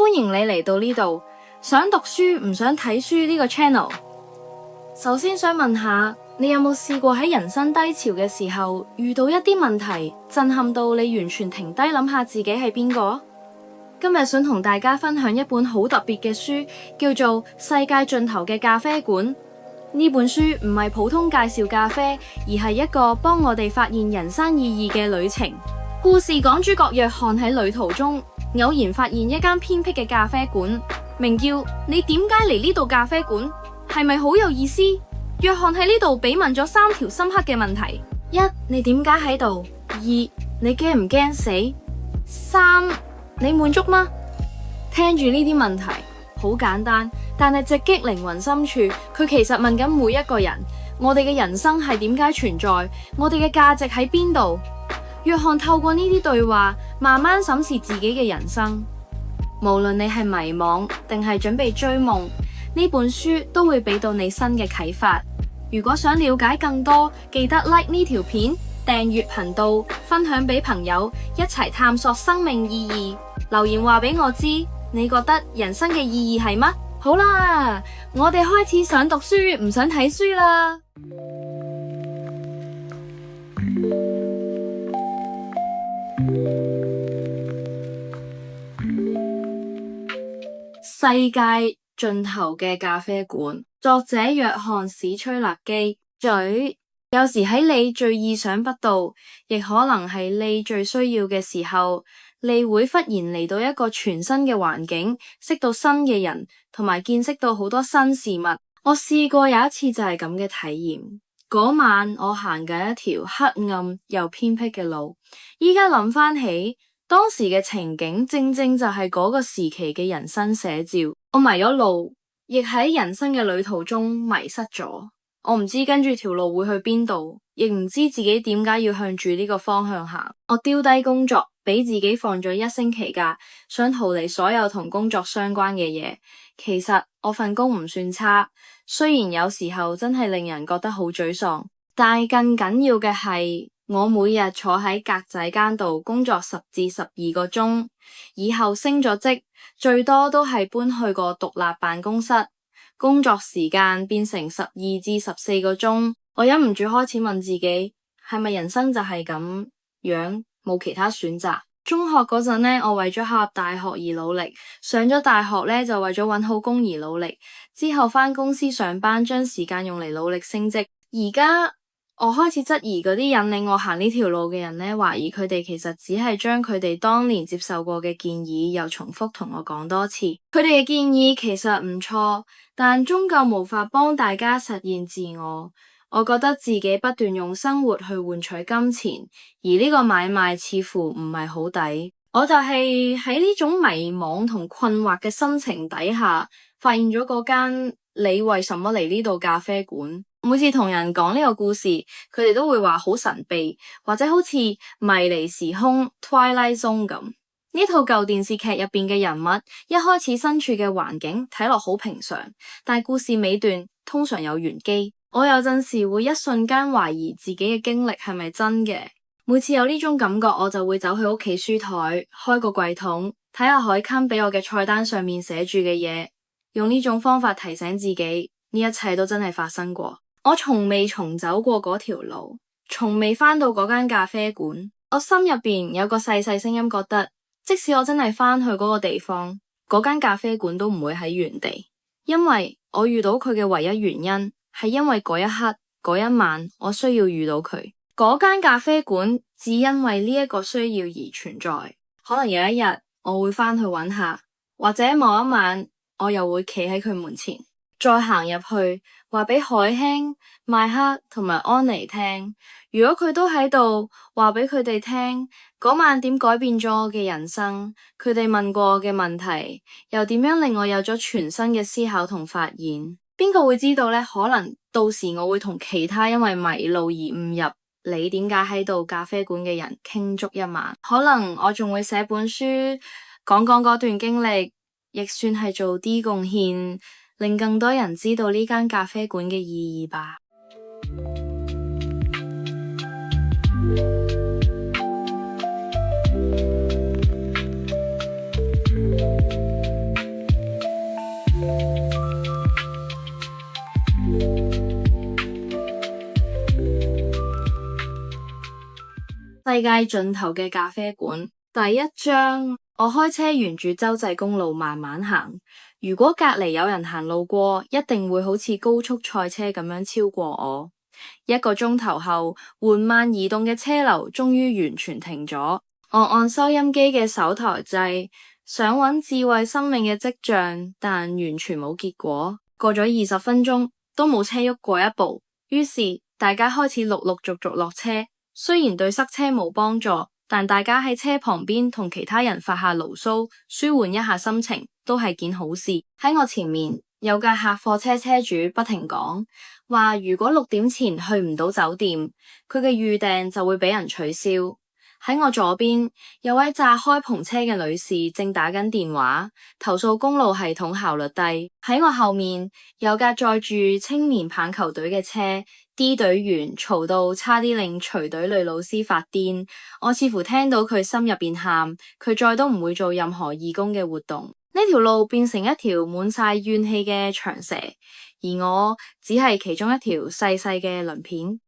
歡迎你嚟到呢度，想讀書唔想睇書呢個 channel。首先想問下，你有冇試過喺人生低潮嘅時候遇到一啲問題，震撼到你完全停低諗下自己係邊個？今日想同大家分享一本好特別嘅書，叫做《世界盡頭嘅咖啡館》。呢本書唔係普通介紹咖啡，而係一個幫我哋發現人生意義嘅旅程。故事講主角約翰喺旅途中偶然發現一間偏僻嘅咖啡館，名叫你點解嚟呢度咖啡館？係咪好有意思？約翰喺呢度被問咗3條深刻嘅問題：一、你點解喺度？2、你驚唔驚死？3、你滿足嗎？聽住呢啲問題好簡單，但係直擊靈魂深處。佢其實問緊每一個人：我哋嘅人生係點解存在？我哋嘅價值喺邊度？約翰透過呢啲對話，慢慢審視自己嘅人生。無論你係迷惘定係準備追夢，呢本書都會俾到你新嘅啟發。如果想了解更多，記得 like 呢條片，訂閱頻道，分享俾朋友，一齊探索生命意義。留言話俾我知，你覺得人生嘅意義係乜？好啦，我哋開始想讀書唔想睇書啦。世界盡頭嘅咖啡館，作者約翰史崔勒基。有時喺你最意想不到，亦可能係你最需要嘅時候，你會忽然嚟到一個全新嘅環境，識到新嘅人，同埋見識到好多新事物。我試過有一次就係咁嘅體驗。嗰晚我行緊一條黑暗又偏僻嘅路，依家諗翻起當時嘅情景，正正就係嗰個時期嘅人生寫照。我迷咗路，亦喺人生嘅旅途中迷失咗。我唔知跟住條路會去邊度，亦唔知自己點解要向住呢個方向行。我丟低工作，俾自己放咗1星期假，想逃離所有同工作相關嘅嘢。其實我份工唔算差，雖然有時候真係令人覺得好沮喪，但係更緊要嘅係，我每日坐喺格仔間度工作10至12個鐘，以後升咗職，最多都係搬去個獨立辦公室，工作時間變成12至14個鐘。我忍唔住開始問自己，係咪人生就係咁樣，冇其他選擇？中學嗰陣呢，我為咗考入大學而努力，上咗大學呢，就為咗揾好工而努力，之後返公司上班，將時間用嚟努力升職。而家我開始質疑嗰啲引領我行呢條路嘅人呢，懷疑佢哋其實只係將佢哋當年接受過嘅建議又重複同我講多次。佢哋嘅建議其實唔錯，但終究無法幫大家實現自我。我覺得自己不斷用生活去換取金錢，而呢個買賣似乎唔係好抵。我就係喺呢種迷惘同困惑嘅心情底下，發現咗嗰間你為什麼嚟呢度咖啡館。每次同人講呢個故事，佢哋都會話好神秘，或者好似迷離時空 Twilight Zone 咁。呢套舊電視劇入邊嘅人物，一開始身處嘅環境睇落好平常，但係故事尾段通常有玄機。我有陣時會一瞬間懷疑自己嘅經歷係咪真嘅。每次有呢種感覺，我就會走去屋企書台，開個櫃桶，睇下海襟俾我嘅菜單上面寫住嘅嘢，用呢種方法提醒自己，呢一切都真係發生過。我從未重走過嗰條路，從未返到嗰間咖啡館。我心入邊有個細細聲音覺得，即使我真係返去嗰個地方，嗰間咖啡館都唔會喺原地，因為我遇到佢嘅唯一原因係因為嗰一刻嗰一晚我需要遇到佢。嗰間咖啡館只因為呢一個需要而存在。可能有一日我會返去揾下，或者某一晚我又會企喺佢門前，再行入去話俾海興、麥克同埋安妮聽。如果佢都喺度，話俾佢哋聽嗰晚點改變咗我嘅人生，佢哋問過我嘅問題又點樣令我有咗全新嘅思考同發現。邊個會知道呢？可能到時我會同其他因為迷路而誤入你點解喺度咖啡館嘅人傾足一晚。可能我仲會寫本書講講嗰段經歷，亦算係做啲貢獻，令更多人知道呢間咖啡館嘅意義吧。世界盡頭嘅咖啡館。第一章，我開車沿住州際公路慢慢行，如果隔籬有人行路過，一定會好似高速賽車咁樣超過我。1個鐘頭後，緩慢移動嘅車流終於完全停咗。我按收音機嘅手台掣，想揾智慧生命嘅跡象，但完全冇結果。過咗20分鐘，都冇車喐過一步，於是大家開始陸陸續續落車。雖然對塞車冇幫助，但大家喺車旁邊同其他人發下牢騷，舒緩一下心情，都係件好事。喺我前面有架客貨車車主不停講話，如果6點前去唔到酒店，佢嘅預訂就會俾人取消。喺我左邊有位揸開篷車嘅女士正打緊電話，投訴公路系統效率低。喺我後面有架載住青年棒球隊嘅車，D 隊員嘈到差啲令隨隊女老師發癲。我似乎聽到佢心入邊喊，佢再都唔會做任何義工嘅活動。呢條路變成一條滿晒怨氣嘅長蛇，而我只係其中一條細細嘅鱗片。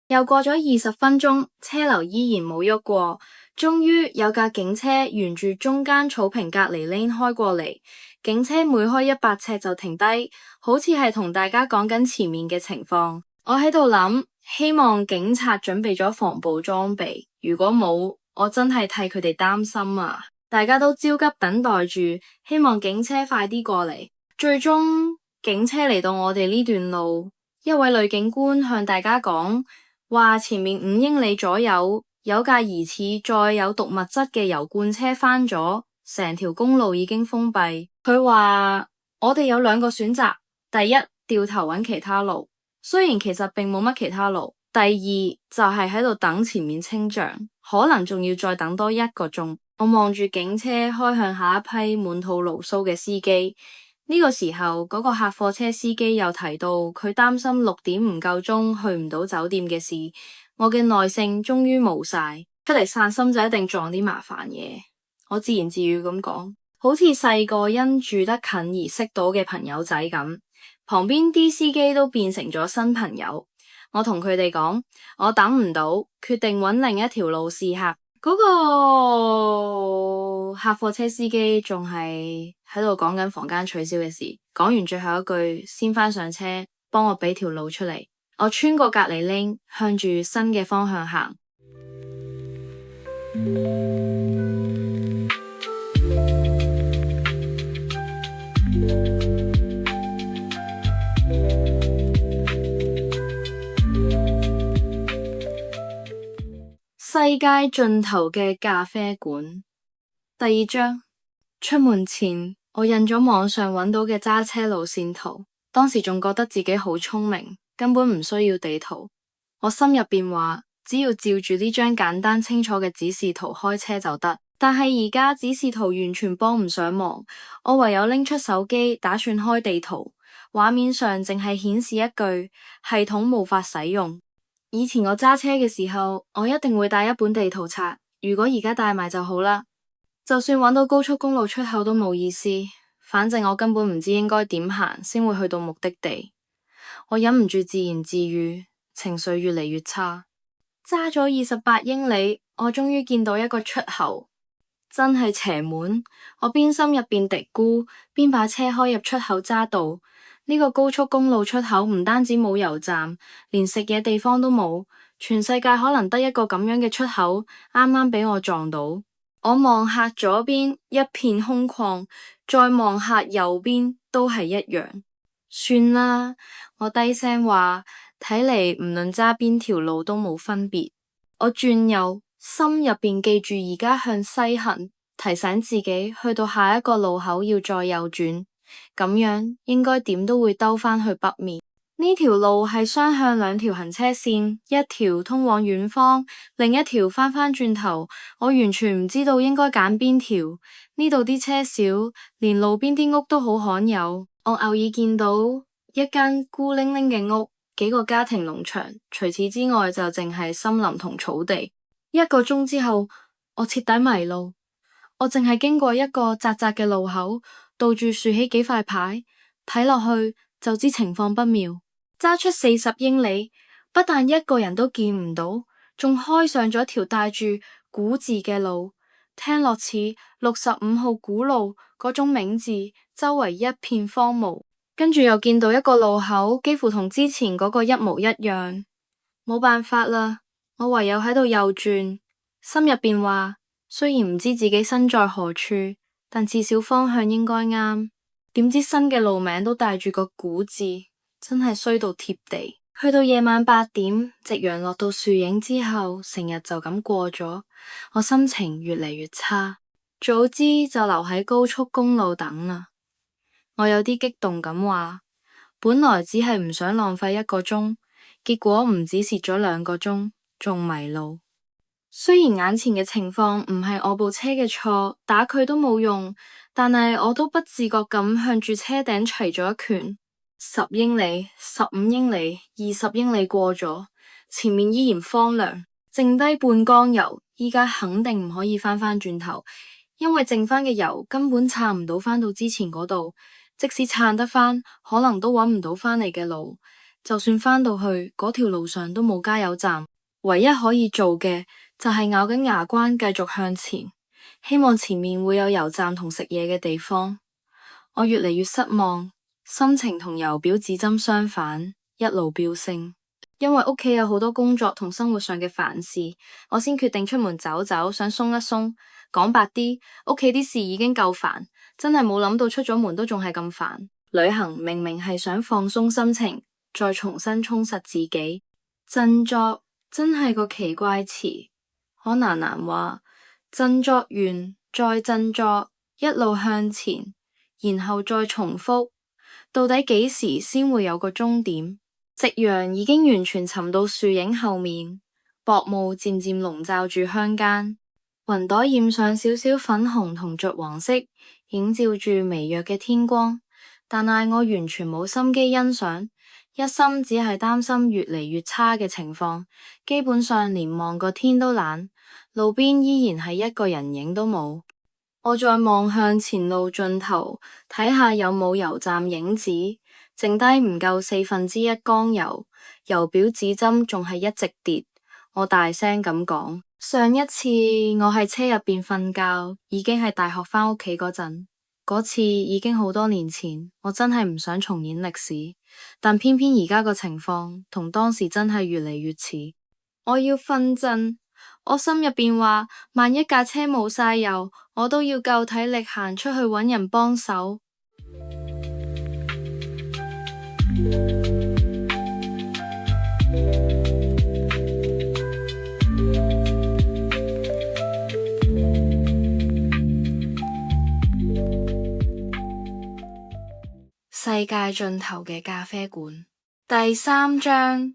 又過咗20分鐘，車流依然冇喐過。終於有架警車沿住中間草坪隔離 lane 開過嚟，警車每開100尺就停低，好似係同大家講緊前面嘅情況。我喺度諗，希望警察準備咗防暴裝備，如果冇，我真係替佢哋擔心啊！大家都焦急等待住，希望警車快啲過嚟。最終警車嚟到我哋呢段路，一位女警官向大家講話，前面5英里左右有架疑似載有毒物質嘅油罐車翻咗，成條公路已經封閉。佢話我哋有2個選擇，第一，掉頭揾其他路，雖然其實並冇乜其他路；第二就係喺度等前面清障，可能仲要再等多1個鐘。我望住警車開向下一批滿肚牢騷嘅司機。呢個時候，嗰個客貨車司機又提到佢擔心6點唔夠鐘去唔到酒店嘅事，我嘅耐性終於冇晒，出嚟散心就一定撞啲麻煩嘢。我自言自語咁講，好似細個因住得近而識到嘅朋友仔咁，旁邊啲司機都變成咗新朋友。我同佢哋講，我等唔到，決定揾另一條路試下。嗰個客貨車司機仲係喺度講緊房間取消嘅事，講完最後一句先返上車，幫我俾條路出嚟。我穿過隔離拎，向住新嘅方向行。世界盡頭嘅咖啡館。第2章，出門前我印咗網上揾到嘅揸車路線圖，當時仲覺得自己好聰明，根本唔需要地圖。我心入邊話，只要照住呢張簡單清楚嘅指示圖開車就得。但係而家指示圖完全幫唔上忙，我唯有拎出手機打算開地圖，畫面上淨係顯示一句系統無法使用。以前我揸車嘅時候，我一定會帶一本地圖冊，如果而家帶埋就好啦。就算揾到高速公路出口都冇意思，反正我根本唔知應該點行先會去到目的地。我忍唔住自言自語，情緒越嚟越差。揸咗28英里，我終於見到一個出口，真係邪門。我邊心入邊嘀咕，邊把車開入出口匝道。呢個高速公路出口唔單止冇油站，連食嘢地方都冇，全世界可能得一個咁樣嘅出口，啱啱俾我撞到。我望下左邊一片空曠，再望下右邊都係一樣。算啦，我低聲話，睇嚟唔論揸邊條路都冇分別。我轉右，心入邊記住而家向西行，提醒自己去到下一個路口要再右轉。咁樣應該點都會兜返去北面。呢條路係雙向2條行車線，一條通往遠方，另一條返返轉頭。我完全唔知道應該揀邊條。呢度啲車少，連路邊啲屋都好罕有。我偶爾見到一間孤零零嘅屋，幾個家庭農場，除此之外就淨係森林同草地。1個鐘之後，我徹底迷路。我淨係經過一個窄窄嘅路口，倒住豎起幾塊牌，睇落去就知情況不妙。揸出40英里，不但一個人都見唔到，仲開上咗條帶住古字嘅路，聽落似65號古路嗰種名字，周圍一片荒蕪。跟住又見到一個路口，幾乎同之前嗰個一模一樣。冇辦法啦，我唯有喺度右轉，心入邊話，雖然唔知自己身在何處，但至少方向應該啱。點知新嘅路名都帶住個古字，真係衰到貼地。去到夜晚8點，夕陽落到樹影之後，成日就咁過咗，我心情越嚟越差。早知就留喺高速公路等啦。我有啲激動咁話，本來只係唔想浪費1個鐘，結果唔止蝕咗2個鐘，仲迷路。雖然眼前嘅情況唔係我部車嘅錯，打佢都冇用，但係我都不自覺咁向住車頂捶咗一拳。10英里、15英里、20英里過咗，前面依然荒涼，剩低半缸油，依家肯定唔可以翻轉頭，因為剩翻嘅油根本撐唔到翻到之前嗰度，即使撐得翻，可能都揾唔到翻嚟嘅路，就算翻到去，嗰條路上都冇加油站，唯一可以做嘅就係咬緊牙關繼續向前，希望前面會有油站同食嘢嘅地方。我越嚟越失望。心情同油表指針相反，一路飆升。因為屋企有好多工作同生活上嘅煩事，我先決定出門走走，想鬆一鬆。講白啲，屋企啲事已經夠煩，真係冇諗到出咗門都仲係咁煩。旅行明明係想放鬆心情，再重新充實自己。振作真係個奇怪詞，可難話，振作完再振作，一路向前，然後再重複。到底幾時先會有個終點？夕陽已經完全沉到樹影後面，薄霧漸漸籠罩住鄉間，雲朵染上少少粉紅同橘黃色，映照住微弱嘅天光。但係我完全冇心機欣賞，一心只係擔心越嚟越差嘅情況，基本上連望個天都懶。路邊依然係一個人影都冇。我再望向前路盡頭，睇下有冇油站影子，剩低唔夠1/4缸油，油表指針仲係一直跌。我大聲咁講，上一次我喺車入邊瞓覺，已經係大學返屋企嗰陣，嗰次已經好多年前，我真係唔想重演歷史，但偏偏而家個情況同當時真係越嚟越似。我要瞓陣。我心入邊話，萬一架車冇晒油，我都要夠體力行出去揾人幫手。世界盡頭嘅咖啡館第3章。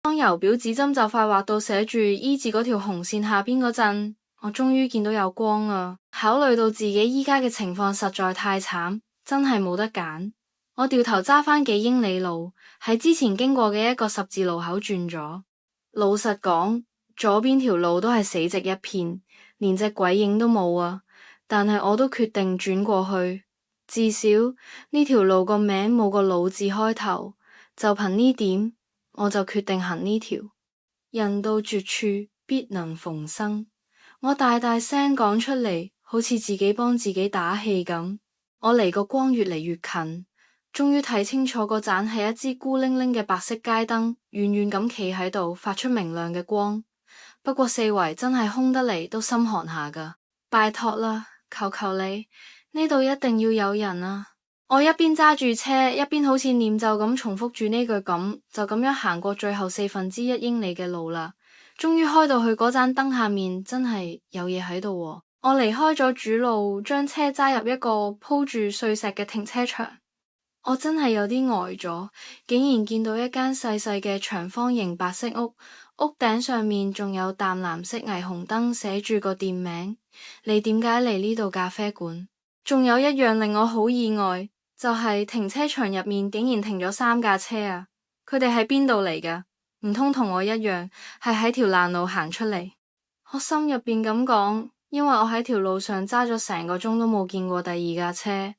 當油表指針就快畫到寫住 E 字嗰條紅線下邊嗰陣，我終於見到有光啦。考慮到自己依家嘅情況實在太慘，真係冇得揀。我掉頭揸返幾英里路，喺之前經過嘅一個十字路口轉咗。老實講，左邊條路都係死寂一片，連隻鬼影都冇啊。但係我都決定轉過去，至少呢條路個名冇個老字開頭。就憑呢點，我就決定行呢條。人到絕處必能逢生，我大大聲講出嚟，好似自己幫自己打氣咁。我離個光越嚟越近，終於睇清楚嗰盞係一支孤零零嘅白色街燈，遠遠咁企喺度，發出明亮嘅光。不過四圍真係空得嚟，都心寒下噶。拜託啦，求求你，呢度一定要有人啊！我一邊揸住車，一邊好似念咒咁重複住呢句咁，就咁樣行過最後1/4英里嘅路啦。終於開到去嗰盞燈下面，真係有嘢喺度喎。我離開咗主路，將車揸入一個鋪住碎石嘅停車場。我真係有啲呆咗，竟然見到一間細細嘅長方形白色屋，屋頂上面仲有淡藍色霓虹燈寫住個店名。你點解嚟呢度咖啡館？仲有一樣令我好意外，就係停車場入面竟然停咗3架車啊！佢哋喺邊度嚟噶？唔通同我一樣係喺條爛路行出嚟？我心入邊咁講，因為我喺條路上揸咗成個鐘都冇見過第2架車。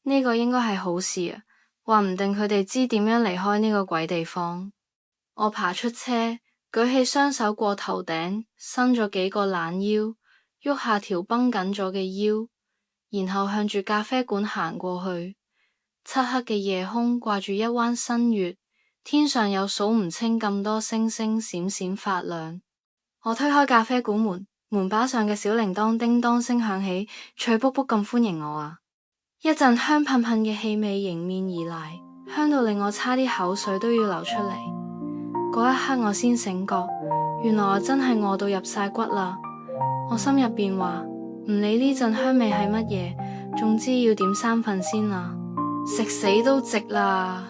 呢個應該係好事啊，話唔定佢哋知點樣離開呢個鬼地方。我爬出車，舉起雙手過頭頂，伸咗幾個懶腰，喐下條繃緊咗嘅腰，然後向住咖啡館行過去。漆黑嘅夜空掛住一彎新月，天上有數唔清咁多星星閃閃發亮。我推開咖啡館門，門把上嘅小鈴鐺叮當聲響起，脆卜卜咁歡迎我啊！一陣香噴噴嘅氣味迎面而來，香到令我差啲口水都要流出嚟。嗰一刻我先醒覺，原來我真係餓到入晒骨啦！我心入邊話唔理呢陣香味係乜嘢，總之要點3份先啦，食死都值啦！